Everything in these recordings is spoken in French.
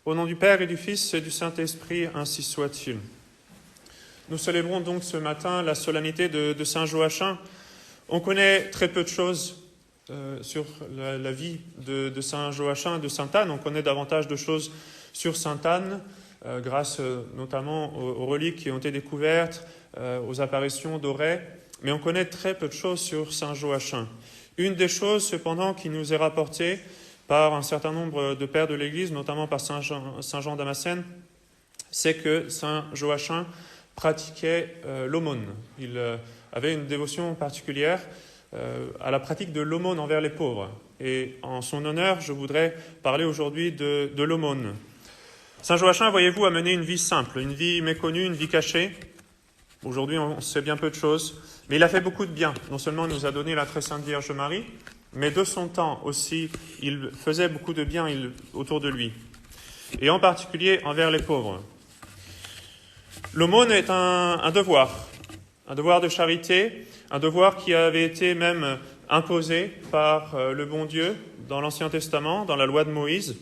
Au nom du Père et du Fils et du Saint-Esprit, ainsi soit-il. Nous célébrons donc ce matin la solennité de Saint Joachim. On connaît très peu de choses sur la vie de Saint Joachim et de Sainte Anne. On connaît davantage de choses sur Sainte Anne, grâce notamment aux reliques qui ont été découvertes, aux apparitions d'Aurès, mais on connaît très peu de choses sur Saint Joachim. Une des choses, cependant, qui nous est rapportée par un certain nombre de pères de l'Église, notamment par Saint Jean Damascène, c'est que Saint Joachim pratiquait l'aumône. Il avait une dévotion particulière à la pratique de l'aumône envers les pauvres. Et en son honneur, je voudrais parler aujourd'hui de l'aumône. Saint Joachim, voyez-vous, a mené une vie simple, une vie méconnue, une vie cachée. Aujourd'hui, on sait bien peu de choses, mais il a fait beaucoup de bien. Non seulement il nous a donné la très sainte Vierge Marie, mais de son temps aussi, il faisait beaucoup de bien autour de lui, et en particulier envers les pauvres. L'aumône est un devoir de charité, un devoir qui avait été même imposé par le bon Dieu dans l'Ancien Testament, dans la loi de Moïse.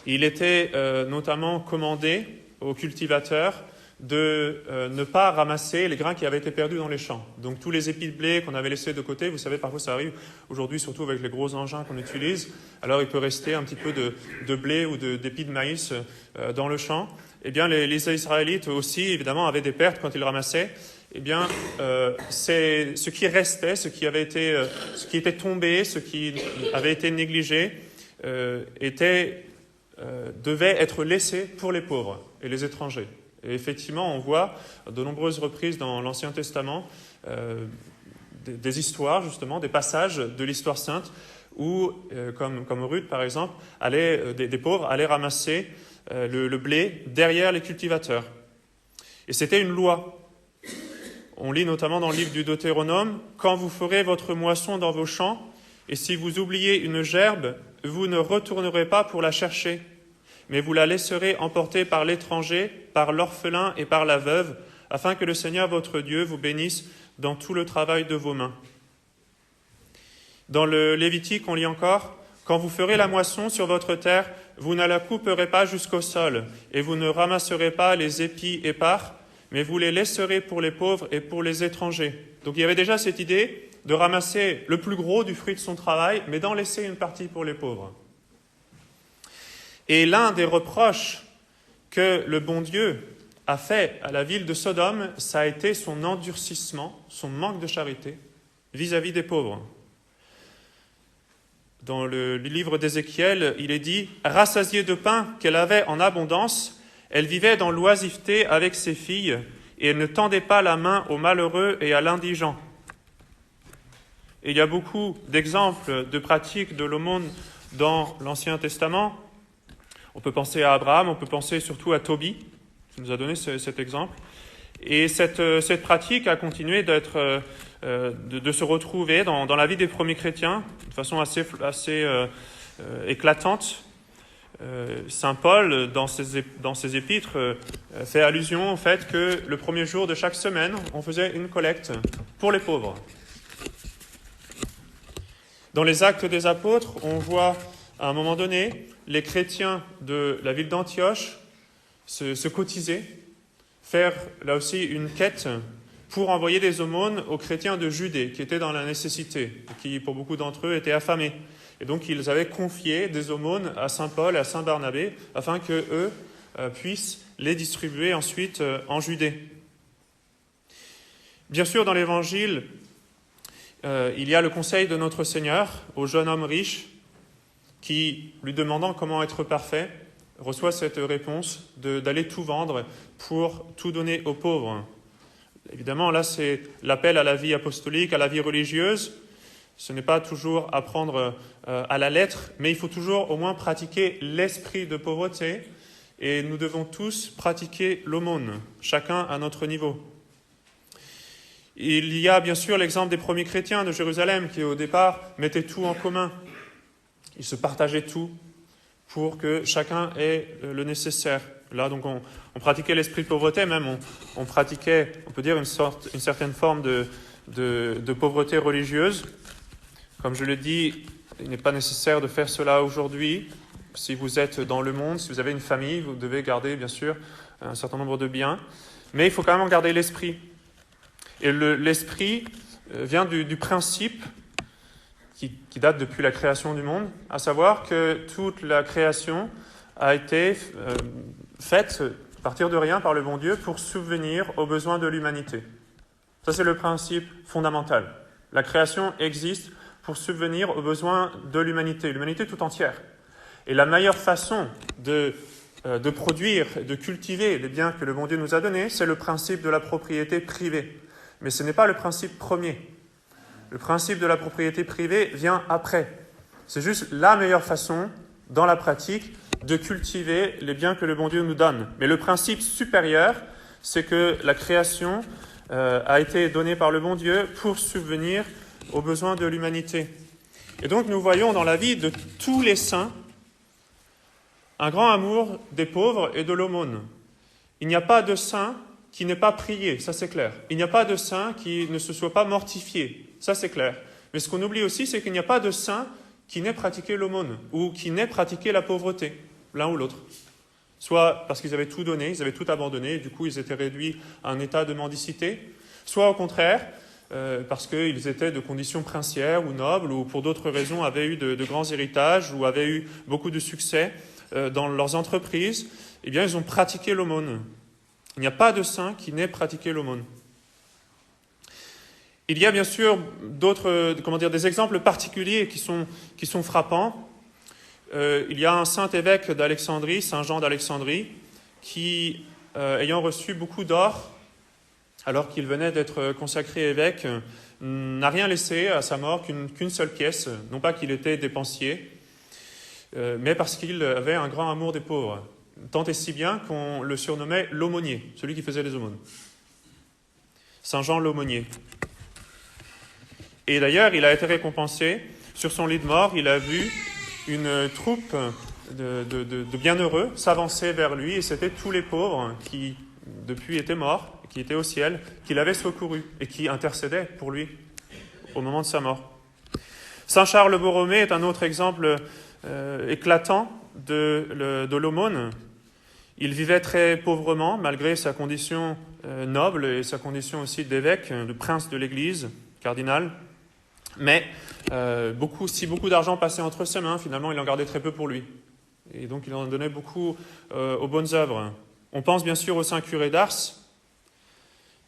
Il était notamment commandé aux cultivateurs de ne pas ramasser les grains qui avaient été perdus dans les champs. Donc tous les épis de blé qu'on avait laissés de côté, vous savez, parfois ça arrive aujourd'hui, surtout avec les gros engins qu'on utilise, alors il peut rester un petit peu de blé ou d'épis de maïs dans le champ. Eh bien, les Israélites aussi, évidemment, avaient des pertes quand ils ramassaient. Eh bien, c'est ce qui restait, ce qui était tombé, ce qui avait été négligé, devait être laissé pour les pauvres et les étrangers. Et effectivement, on voit de nombreuses reprises dans l'Ancien Testament des histoires, justement, des passages de l'histoire sainte où, comme Ruth, par exemple, des pauvres allaient ramasser le blé derrière les cultivateurs. Et c'était une loi. On lit notamment dans le livre du Deutéronome, « Quand vous ferez votre moisson dans vos champs, et si vous oubliez une gerbe, vous ne retournerez pas pour la chercher, mais vous la laisserez emporter par l'étranger, par l'orphelin et par la veuve, afin que le Seigneur votre Dieu vous bénisse dans tout le travail de vos mains. » Dans le Lévitique, on lit encore, « Quand vous ferez la moisson sur votre terre, vous ne la couperez pas jusqu'au sol, et vous ne ramasserez pas les épis épars, mais vous les laisserez pour les pauvres et pour les étrangers. » Donc il y avait déjà cette idée de ramasser le plus gros du fruit de son travail, mais d'en laisser une partie pour les pauvres. Et l'un des reproches que le bon Dieu a fait à la ville de Sodome, ça a été son endurcissement, son manque de charité vis-à-vis des pauvres. Dans le livre d'Ézéchiel, il est dit « Rassasiée de pain qu'elle avait en abondance, elle vivait dans l'oisiveté avec ses filles, et elle ne tendait pas la main aux malheureux et à l'indigent. » Et il y a beaucoup d'exemples de pratiques de l'aumône dans l'Ancien Testament. On peut penser à Abraham, on peut penser surtout à Tobie, qui nous a donné cet exemple. Et cette pratique a continué de se retrouver dans la vie des premiers chrétiens de façon assez éclatante. Saint Paul, dans ses épîtres, fait allusion au fait que le premier jour de chaque semaine, on faisait une collecte pour les pauvres. Dans les Actes des Apôtres, on voit à un moment donné les chrétiens de la ville d'Antioche se cotiser, faire là aussi une quête pour envoyer des aumônes aux chrétiens de Judée qui étaient dans la nécessité, qui pour beaucoup d'entre eux étaient affamés. Et donc ils avaient confié des aumônes à Saint Paul et à Saint Barnabé afin qu'eux puissent les distribuer ensuite en Judée. Bien sûr, dans l'Évangile, il y a le conseil de notre Seigneur au jeune homme riche qui, lui demandant comment être parfait, reçoit cette réponse d'aller tout vendre pour tout donner aux pauvres. Évidemment, là, c'est l'appel à la vie apostolique, à la vie religieuse. Ce n'est pas toujours apprendre à la lettre, mais il faut toujours au moins pratiquer l'esprit de pauvreté, et nous devons tous pratiquer l'aumône, chacun à notre niveau. Il y a bien sûr l'exemple des premiers chrétiens de Jérusalem qui, au départ, mettaient tout en commun. Ils se partageaient tout pour que chacun ait le nécessaire. Là, donc, on pratiquait l'esprit de pauvreté, même on pratiquait, on peut dire, une certaine forme de pauvreté religieuse. Comme je l'ai dit, il n'est pas nécessaire de faire cela aujourd'hui. Si vous êtes dans le monde, si vous avez une famille, vous devez garder, bien sûr, un certain nombre de biens. Mais il faut quand même garder l'esprit. Et l'esprit vient du principe qui date depuis la création du monde, à savoir que toute la création a été faite à partir de rien par le bon Dieu pour subvenir aux besoins de l'humanité. Ça, c'est le principe fondamental. La création existe pour subvenir aux besoins de l'humanité tout entière. Et la meilleure façon de produire, de cultiver les biens que le bon Dieu nous a donnés, c'est le principe de la propriété privée. Mais ce n'est pas le principe premier. Le principe de la propriété privée vient après. C'est juste la meilleure façon, dans la pratique, de cultiver les biens que le bon Dieu nous donne. Mais le principe supérieur, c'est que la création a été donnée par le bon Dieu pour subvenir aux besoins de l'humanité. Et donc nous voyons dans la vie de tous les saints un grand amour des pauvres et de l'aumône. Il n'y a pas de saint qui n'ait pas prié, ça c'est clair. Il n'y a pas de saint qui ne se soit pas mortifié, ça c'est clair. Mais ce qu'on oublie aussi, c'est qu'il n'y a pas de saint qui n'ait pratiqué l'aumône ou qui n'ait pratiqué la pauvreté, l'un ou l'autre. Soit parce qu'ils avaient tout donné, ils avaient tout abandonné, et du coup ils étaient réduits à un état de mendicité, soit au contraire, parce qu'ils étaient de conditions princières ou nobles, ou pour d'autres raisons avaient eu de grands héritages, ou avaient eu beaucoup de succès dans leurs entreprises, eh bien ils ont pratiqué l'aumône. Il n'y a pas de saint qui n'ait pratiqué l'aumône. Il y a bien sûr des exemples particuliers qui sont frappants. Il y a un saint évêque d'Alexandrie, Saint Jean d'Alexandrie, qui, ayant reçu beaucoup d'or, alors qu'il venait d'être consacré évêque, n'a rien laissé à sa mort qu'une seule pièce, non pas qu'il était dépensier, mais parce qu'il avait un grand amour des pauvres, tant et si bien qu'on le surnommait l'aumônier, celui qui faisait les aumônes. Saint Jean l'aumônier. Et d'ailleurs, il a été récompensé. Sur son lit de mort, il a vu une troupe de bienheureux s'avancer vers lui, et c'était tous les pauvres qui, depuis, étaient morts, qui étaient au ciel, qui l'avaient secouru et qui intercédaient pour lui au moment de sa mort. Saint Charles Borromée est un autre exemple éclatant de l'aumône. Il vivait très pauvrement, malgré sa condition noble et sa condition aussi d'évêque, de prince de l'Église, cardinal. Mais si beaucoup d'argent passait entre ses mains, finalement, il en gardait très peu pour lui. Et donc, il en donnait beaucoup aux bonnes œuvres. On pense bien sûr au saint curé d'Ars,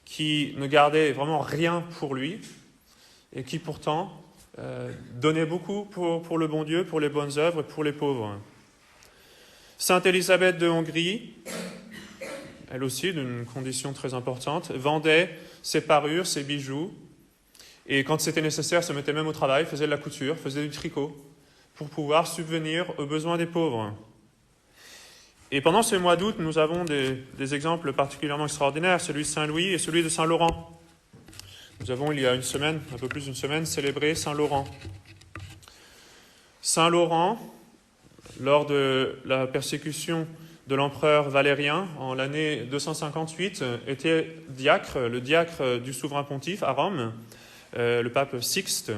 qui ne gardait vraiment rien pour lui, et qui pourtant donnait beaucoup pour le bon Dieu, pour les bonnes œuvres et pour les pauvres. Sainte Élisabeth de Hongrie, elle aussi d'une condition très importante, vendait ses parures, ses bijoux, et quand c'était nécessaire, se mettait même au travail, faisait de la couture, faisait du tricot, pour pouvoir subvenir aux besoins des pauvres. Et pendant ce mois d'août, nous avons des exemples particulièrement extraordinaires, celui de Saint Louis et celui de Saint Laurent. Nous avons, il y a une semaine, un peu plus d'une semaine, célébré Saint Laurent. Saint Laurent, lors de la persécution de l'empereur Valérien en l'année 258, était diacre, le diacre du souverain pontife à Rome, le pape Sixte.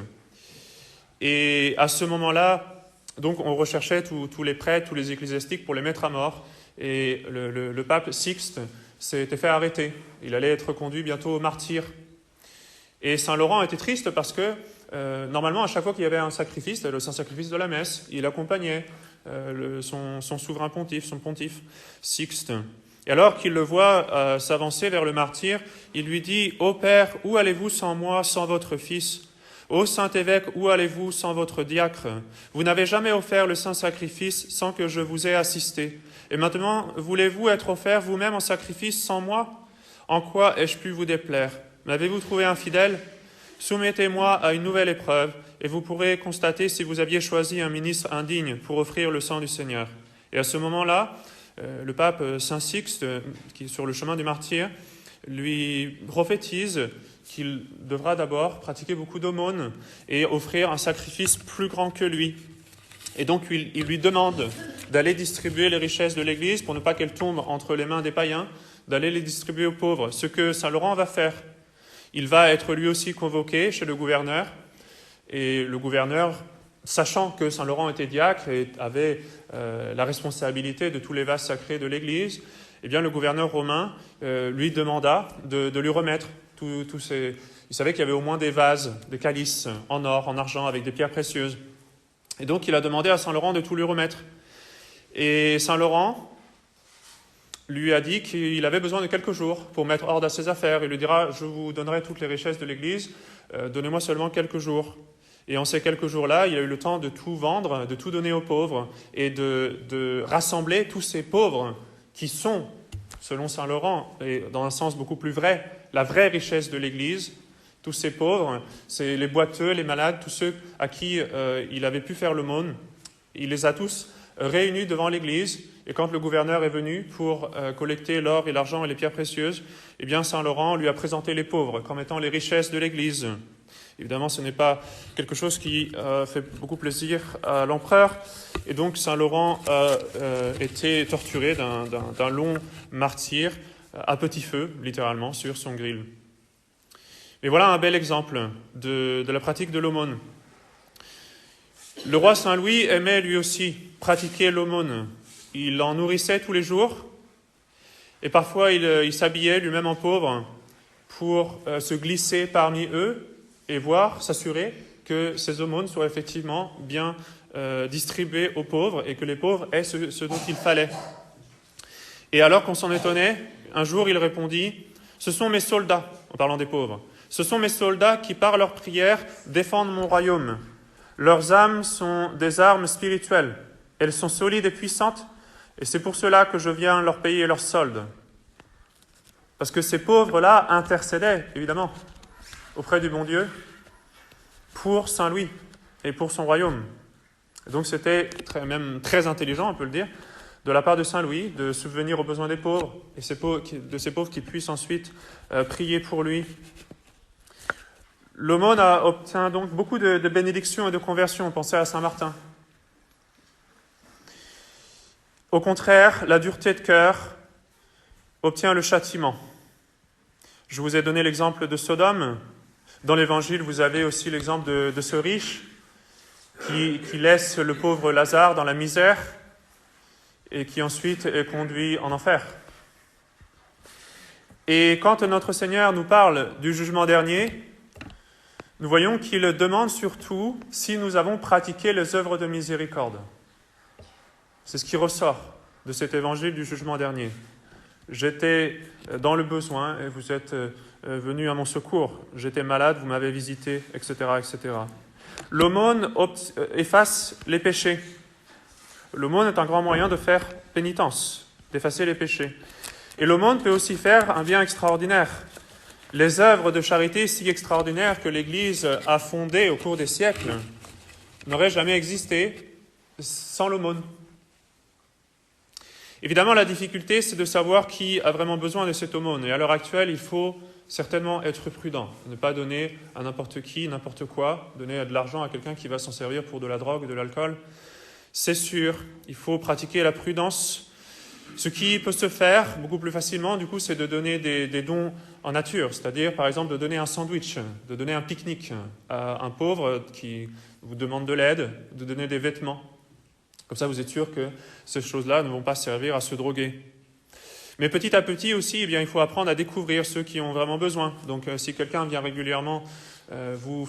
Et à ce moment-là, donc on recherchait tous les prêtres, tous les ecclésiastiques pour les mettre à mort. Et le pape Sixte s'était fait arrêter. Il allait être conduit bientôt au martyre. Et Saint Laurent était triste parce que, normalement, à chaque fois qu'il y avait un sacrifice, le saint-sacrifice de la messe, il accompagnait son souverain pontife, son pontife Sixte. Et alors qu'il le voit s'avancer vers le martyre, il lui dit « Ô Père, où allez-vous sans moi, sans votre Fils ? Ô Saint-Évêque, où allez-vous sans votre diacre ? Vous n'avez jamais offert le saint sacrifice sans que je vous ai assisté. Et maintenant, voulez-vous être offert vous-même en sacrifice sans moi ? En quoi ai-je pu vous déplaire ? M'avez-vous trouvé infidèle ? Soumettez-moi à une nouvelle épreuve, et vous pourrez constater si vous aviez choisi un ministre indigne pour offrir le sang du Seigneur. » Et à ce moment-là, le pape Saint Sixte, qui est sur le chemin du martyr, lui prophétise qu'il devra d'abord pratiquer beaucoup d'aumônes et offrir un sacrifice plus grand que lui. Et donc il lui demande d'aller distribuer les richesses de l'Église pour ne pas qu'elles tombent entre les mains des païens, d'aller les distribuer aux pauvres, ce que Saint Laurent va faire. Il va être lui aussi convoqué chez le gouverneur, et le gouverneur sachant que Saint Laurent était diacre et avait la responsabilité de tous les vases sacrés de l'Église, eh bien, le gouverneur romain lui demanda de lui remettre tous ces... Il savait qu'il y avait au moins des vases, des calices en or, en argent, avec des pierres précieuses. Et donc, il a demandé à Saint Laurent de tout lui remettre. Et Saint Laurent lui a dit qu'il avait besoin de quelques jours pour mettre ordre à ses affaires. Il lui dira, je vous donnerai toutes les richesses de l'Église, donnez-moi seulement quelques jours. Et en ces quelques jours-là, il a eu le temps de tout vendre, de tout donner aux pauvres et de rassembler tous ces pauvres qui sont, selon Saint Laurent, et dans un sens beaucoup plus vrai, la vraie richesse de l'Église. Tous ces pauvres, c'est les boiteux, les malades, tous ceux à qui il avait pu faire l'aumône. Il les a tous réunis devant l'Église. Et quand le gouverneur est venu pour collecter l'or et l'argent et les pierres précieuses, eh bien Saint Laurent lui a présenté les pauvres comme étant les richesses de l'Église. Évidemment, ce n'est pas quelque chose qui fait beaucoup plaisir à l'empereur. Et donc Saint Laurent a été torturé d'un long martyre à petit feu, littéralement, sur son gril. Mais voilà un bel exemple de la pratique de l'aumône. Le roi Saint-Louis aimait lui aussi pratiquer l'aumône. Il en nourrissait tous les jours et parfois il s'habillait lui-même en pauvre pour se glisser parmi eux et voir, s'assurer que ces aumônes soient effectivement bien distribuées aux pauvres et que les pauvres aient ce dont il fallait. Et alors qu'on s'en étonnait, un jour il répondit « Ce sont mes soldats », en parlant des pauvres. « Ce sont mes soldats qui, par leurs prières, défendent mon royaume. Leurs âmes sont des armes spirituelles. Elles sont solides et puissantes, et c'est pour cela que je viens leur payer leur solde. » Parce que ces pauvres-là intercédaient, évidemment, auprès du bon Dieu pour Saint Louis et pour son royaume. Et donc c'était même très intelligent, on peut le dire, de la part de Saint Louis, de subvenir aux besoins des pauvres, et de ces pauvres qui puissent ensuite prier pour lui. L'aumône obtient donc beaucoup de bénédictions et de conversions. Pensez à Saint Martin. Au contraire, la dureté de cœur obtient le châtiment. Je vous ai donné l'exemple de Sodome. Dans l'Évangile, vous avez aussi l'exemple de ce riche qui laisse le pauvre Lazare dans la misère et qui ensuite est conduit en enfer. Et quand notre Seigneur nous parle du jugement dernier, nous voyons qu'il demande surtout si nous avons pratiqué les œuvres de miséricorde. C'est ce qui ressort de cet évangile du jugement dernier. J'étais dans le besoin et vous êtes venus à mon secours. J'étais malade, vous m'avez visité, etc., etc. L'aumône efface les péchés. L'aumône est un grand moyen de faire pénitence, d'effacer les péchés. Et l'aumône peut aussi faire un bien extraordinaire. Les œuvres de charité si extraordinaires que l'Église a fondées au cours des siècles n'auraient jamais existé sans l'aumône. Évidemment, la difficulté, c'est de savoir qui a vraiment besoin de cette aumône. Et à l'heure actuelle, il faut certainement être prudent, ne pas donner à n'importe qui, n'importe quoi, donner de l'argent à quelqu'un qui va s'en servir pour de la drogue, de l'alcool. C'est sûr, il faut pratiquer la prudence. Ce qui peut se faire beaucoup plus facilement, du coup, c'est de donner des dons en nature, c'est-à-dire, par exemple, de donner un sandwich, de donner un pique-nique à un pauvre qui vous demande de l'aide, de donner des vêtements. Comme ça, vous êtes sûr que ces choses-là ne vont pas servir à se droguer. Mais petit à petit aussi, eh bien, il faut apprendre à découvrir ceux qui ont vraiment besoin. Donc, si quelqu'un vient régulièrement vous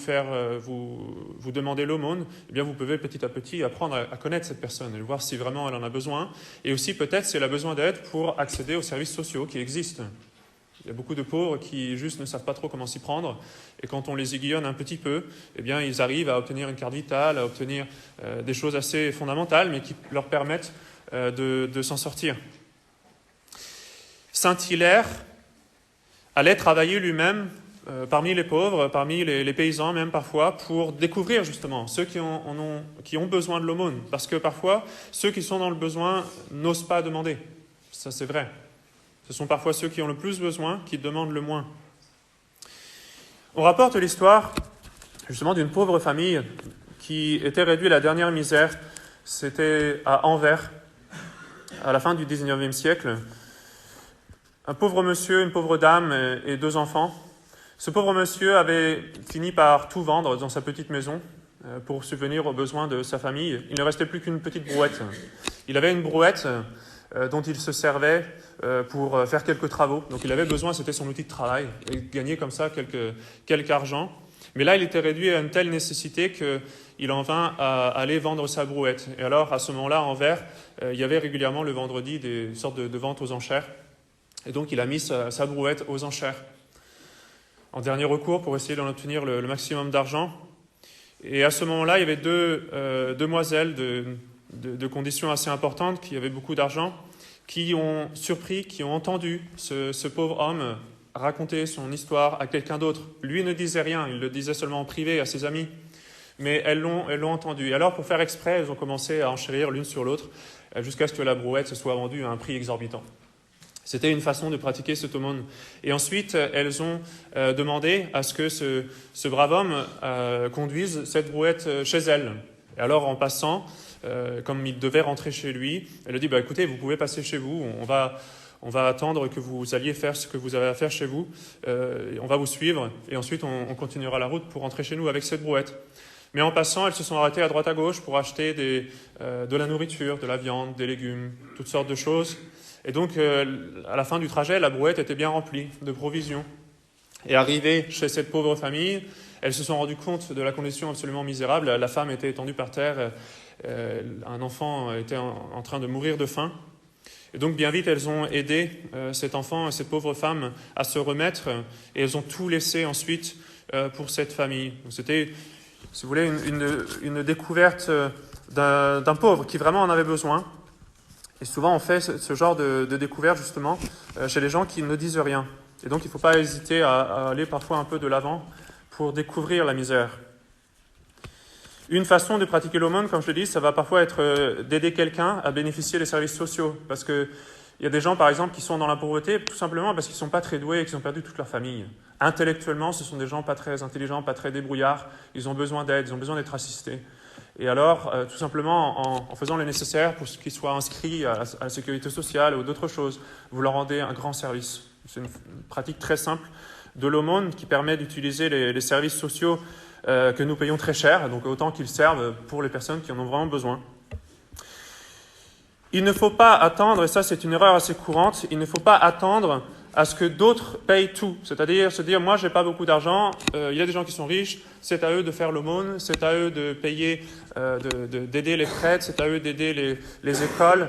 demander l'aumône, eh bien, vous pouvez petit à petit apprendre à connaître cette personne et voir si vraiment elle en a besoin. Et aussi, peut-être, si elle a besoin d'aide pour accéder aux services sociaux qui existent. Il y a beaucoup de pauvres qui juste ne savent pas trop comment s'y prendre. Et quand on les aiguillonne un petit peu, eh bien, ils arrivent à obtenir une carte vitale, à obtenir des choses assez fondamentales, mais qui leur permettent de s'en sortir. Saint Hilaire allait travailler lui-même parmi les pauvres, parmi les paysans même parfois, pour découvrir justement ceux qui ont besoin de l'aumône. Parce que parfois, ceux qui sont dans le besoin n'osent pas demander. Ça, c'est vrai. Ce sont parfois ceux qui ont le plus besoin qui demandent le moins. On rapporte l'histoire justement d'une pauvre famille qui était réduite à la dernière misère. C'était à Anvers, à la fin du XIXe siècle. Un pauvre monsieur, une pauvre dame et 2 enfants. Ce pauvre monsieur avait fini par tout vendre dans sa petite maison pour subvenir aux besoins de sa famille. Il ne restait plus qu'une petite brouette. Il avait une brouette dont il se servait pour faire quelques travaux. Donc il avait besoin, c'était son outil de travail, et gagner comme ça quelque argent. Mais là, il était réduit à une telle nécessité qu'il en vint à aller vendre sa brouette. Et alors, à ce moment-là, à Anvers, il y avait régulièrement le vendredi des sortes de ventes aux enchères. Et donc, il a mis sa brouette aux enchères, en dernier recours, pour essayer d'en obtenir le maximum d'argent. Et à ce moment-là, il y avait deux demoiselles de conditions assez importantes, qui avaient beaucoup d'argent, qui ont surpris, qui ont entendu ce pauvre homme raconter son histoire à quelqu'un d'autre. Lui ne disait rien, il le disait seulement en privé à ses amis, mais elles l'ont entendu. Et alors, pour faire exprès, elles ont commencé à enchérir l'une sur l'autre, jusqu'à ce que la brouette se soit vendue à un prix exorbitant. C'était une façon de pratiquer cette aumône. Et ensuite, elles ont demandé à ce que ce brave homme conduise cette brouette chez elle. Et alors, en passant, comme il devait rentrer chez lui, elle a dit, écoutez, vous pouvez passer chez vous, on va attendre que vous alliez faire ce que vous avez à faire chez vous, on va vous suivre, et ensuite on continuera la route pour rentrer chez nous avec cette brouette. Mais en passant, elles se sont arrêtées à droite à gauche pour acheter de la nourriture, de la viande, des légumes, toutes sortes de choses. Et donc, à la fin du trajet, la brouette était bien remplie de provisions. Et arrivée chez cette pauvre famille, elles se sont rendues compte de la condition absolument misérable. La femme était étendue par terre, un enfant était en train de mourir de faim. Et donc, bien vite, elles ont aidé cet enfant et cette pauvre femme à se remettre, et elles ont tout laissé ensuite pour cette famille. Donc, c'était, si vous voulez, une découverte d'un pauvre qui vraiment en avait besoin. Et souvent, on fait ce genre de découverte, justement, chez les gens qui ne disent rien. Et donc, il ne faut pas hésiter à aller parfois un peu de l'avant pour découvrir la misère. Une façon de pratiquer l'aumône, comme je le dis, ça va parfois être d'aider quelqu'un à bénéficier des services sociaux. Parce qu'il y a des gens, par exemple, qui sont dans la pauvreté tout simplement parce qu'ils ne sont pas très doués et qu'ils ont perdu toute leur famille. Intellectuellement, ce sont des gens pas très intelligents, pas très débrouillards. Ils ont besoin d'aide, ils ont besoin d'être assistés. Et alors, tout simplement, en faisant le nécessaire pour qu'ils soient inscrits à la sécurité sociale ou d'autres choses, vous leur rendez un grand service. C'est une pratique très simple de l'aumône qui permet d'utiliser les services sociaux que nous payons très cher, donc autant qu'ils servent pour les personnes qui en ont vraiment besoin. Il ne faut pas attendre, et ça c'est une erreur assez courante, il ne faut pas attendre à ce que d'autres payent tout. C'est-à-dire se dire, moi j'ai pas beaucoup d'argent, il y a des gens qui sont riches, c'est à eux de faire l'aumône, c'est à eux de payer, d'aider les prêtres, c'est à eux d'aider les écoles.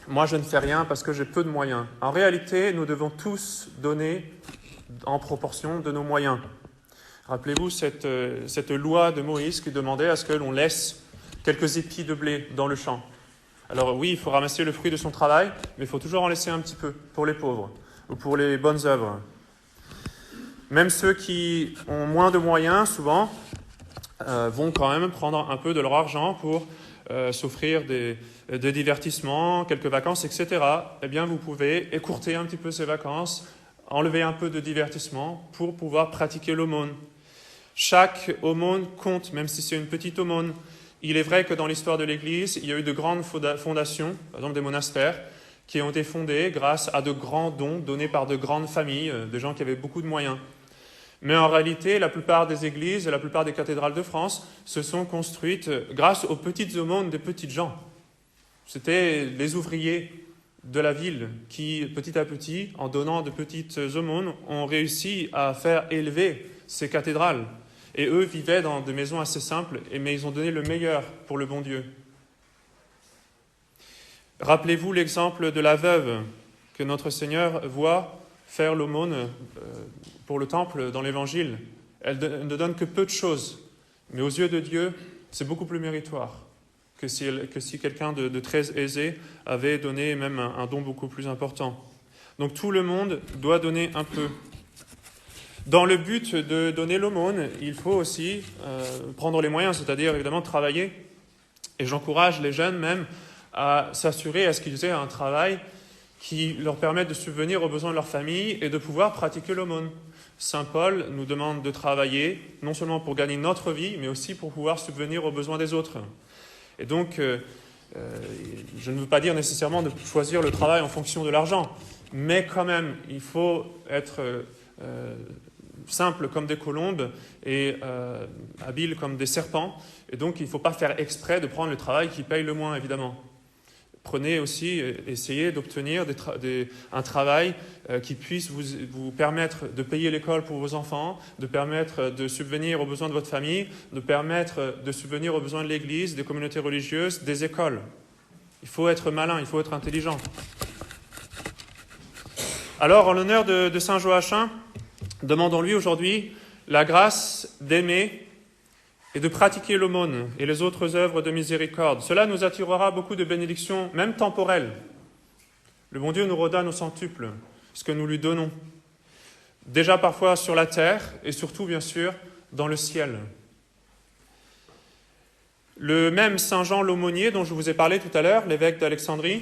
Moi je ne fais rien parce que j'ai peu de moyens. En réalité, nous devons tous donner en proportion de nos moyens. Rappelez-vous cette loi de Moïse qui demandait à ce que l'on laisse quelques épis de blé dans le champ. Alors oui, il faut ramasser le fruit de son travail, mais il faut toujours en laisser un petit peu pour les pauvres ou pour les bonnes œuvres. Même ceux qui ont moins de moyens, souvent, vont quand même prendre un peu de leur argent pour s'offrir des divertissements, quelques vacances, etc. Eh bien, vous pouvez écourter un petit peu ces vacances, enlever un peu de divertissement pour pouvoir pratiquer l'aumône. Chaque aumône compte, même si c'est une petite aumône. Il est vrai que dans l'histoire de l'Église, il y a eu de grandes fondations, par exemple des monastères, qui ont été fondés grâce à de grands dons donnés par de grandes familles, de gens qui avaient beaucoup de moyens. Mais en réalité, la plupart des églises et la plupart des cathédrales de France se sont construites grâce aux petites aumônes des petites gens. C'était les ouvriers de la ville qui, petit à petit, en donnant de petites aumônes, ont réussi à faire élever ces cathédrales. Et eux vivaient dans des maisons assez simples, mais ils ont donné le meilleur pour le bon Dieu. Rappelez-vous l'exemple de la veuve que notre Seigneur voit faire l'aumône pour le temple dans l'Évangile. Elle ne donne que peu de choses, mais aux yeux de Dieu, c'est beaucoup plus méritoire que si quelqu'un de très aisé avait donné même un don beaucoup plus important. Donc tout le monde doit donner un peu. Dans le but de donner l'aumône, il faut aussi prendre les moyens, c'est-à-dire évidemment travailler. Et j'encourage les jeunes même à s'assurer à ce qu'ils aient un travail qui leur permette de subvenir aux besoins de leur famille et de pouvoir pratiquer l'aumône. Saint Paul nous demande de travailler, non seulement pour gagner notre vie, mais aussi pour pouvoir subvenir aux besoins des autres. Et donc, je ne veux pas dire nécessairement de choisir le travail en fonction de l'argent, mais quand même, il faut être simples comme des colombes et habiles comme des serpents. Et donc, il ne faut pas faire exprès de prendre le travail qui paye le moins, évidemment. Prenez aussi, essayez d'obtenir un travail qui puisse vous permettre de payer l'école pour vos enfants, de permettre de subvenir aux besoins de votre famille, de permettre de subvenir aux besoins de l'Église, des communautés religieuses, des écoles. Il faut être malin, il faut être intelligent. Alors, en l'honneur de Saint Joachim, demandons-lui aujourd'hui la grâce d'aimer et de pratiquer l'aumône et les autres œuvres de miséricorde. Cela nous attirera beaucoup de bénédictions, même temporelles. Le bon Dieu nous redonne au centuple ce que nous lui donnons. Déjà parfois sur la terre et surtout, bien sûr, dans le ciel. Le même Saint Jean l'aumônier dont je vous ai parlé tout à l'heure, l'évêque d'Alexandrie,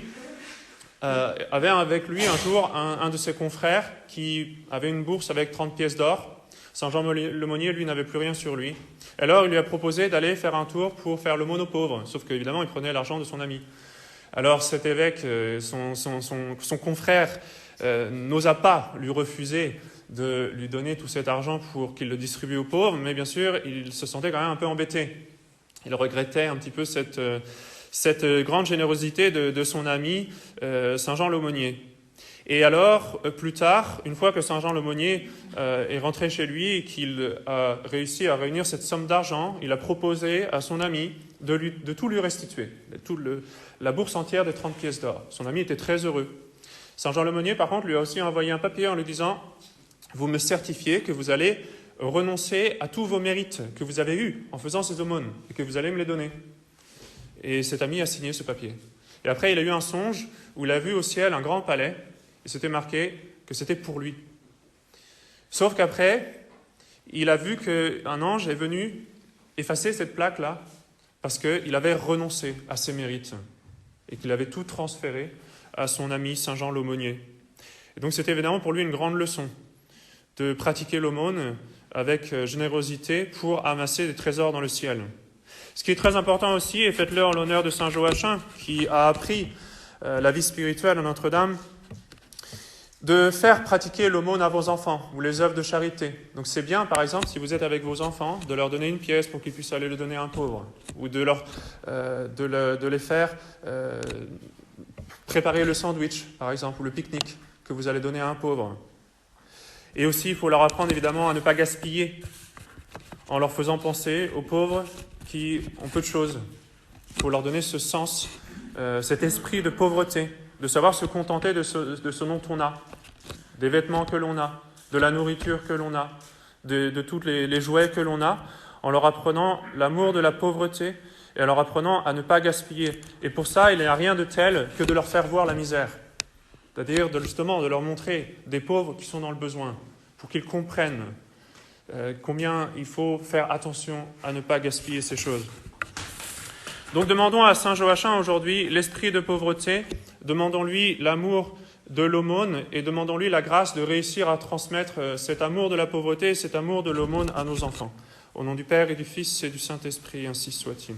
avait avec lui un jour un de ses confrères qui avait une bourse avec 30 pièces d'or. Saint Jean l'aumônier, lui, n'avait plus rien sur lui. Alors, il lui a proposé d'aller faire un tour pour faire l'aumône aux pauvres, sauf qu'évidemment, il prenait l'argent de son ami. Alors, cet évêque, son confrère, n'osa pas lui refuser de lui donner tout cet argent pour qu'il le distribue aux pauvres, mais bien sûr, il se sentait quand même un peu embêté. Il regrettait un petit peu cette grande générosité de son ami, Saint Jean l'aumônier. Et alors, plus tard, une fois que Saint Jean l'aumônier est rentré chez lui et qu'il a réussi à réunir cette somme d'argent, il a proposé à son ami de tout lui restituer, la bourse entière des 30 pièces d'or. Son ami était très heureux. Saint Jean l'aumônier, par contre, lui a aussi envoyé un papier en lui disant « Vous me certifiez que vous allez renoncer à tous vos mérites que vous avez eus en faisant ces aumônes et que vous allez me les donner. » Et cet ami a signé ce papier. Et après, il a eu un songe où il a vu au ciel un grand palais. Et c'était marqué que c'était pour lui. Sauf qu'après, il a vu qu'un ange est venu effacer cette plaque-là parce qu'il avait renoncé à ses mérites et qu'il avait tout transféré à son ami Saint Jean l'aumônier. Et donc c'était évidemment pour lui une grande leçon de pratiquer l'aumône avec générosité pour amasser des trésors dans le ciel. Ce qui est très important aussi, et faites-le en l'honneur de Saint Joachim, qui a appris la vie spirituelle à Notre-Dame, de faire pratiquer l'aumône à vos enfants ou les œuvres de charité. Donc c'est bien, par exemple, si vous êtes avec vos enfants, de leur donner une pièce pour qu'ils puissent aller le donner à un pauvre, ou de les faire préparer le sandwich, par exemple, ou le pique-nique que vous allez donner à un pauvre. Et aussi, il faut leur apprendre évidemment à ne pas gaspiller, en leur faisant penser aux pauvres qui ont peu de choses. Il faut leur donner ce sens, cet esprit de pauvreté, de savoir se contenter de ce dont on a, des vêtements que l'on a, de la nourriture que l'on a, de tous les jouets que l'on a, en leur apprenant l'amour de la pauvreté et en leur apprenant à ne pas gaspiller. Et pour ça, il n'y a rien de tel que de leur faire voir la misère, c'est-à-dire justement de leur montrer des pauvres qui sont dans le besoin, pour qu'ils comprennent combien il faut faire attention à ne pas gaspiller ces choses. Donc demandons à Saint Joachim aujourd'hui l'esprit de pauvreté, demandons-lui l'amour de l'aumône et demandons-lui la grâce de réussir à transmettre cet amour de la pauvreté et cet amour de l'aumône à nos enfants. Au nom du Père et du Fils et du Saint-Esprit, ainsi soit-il.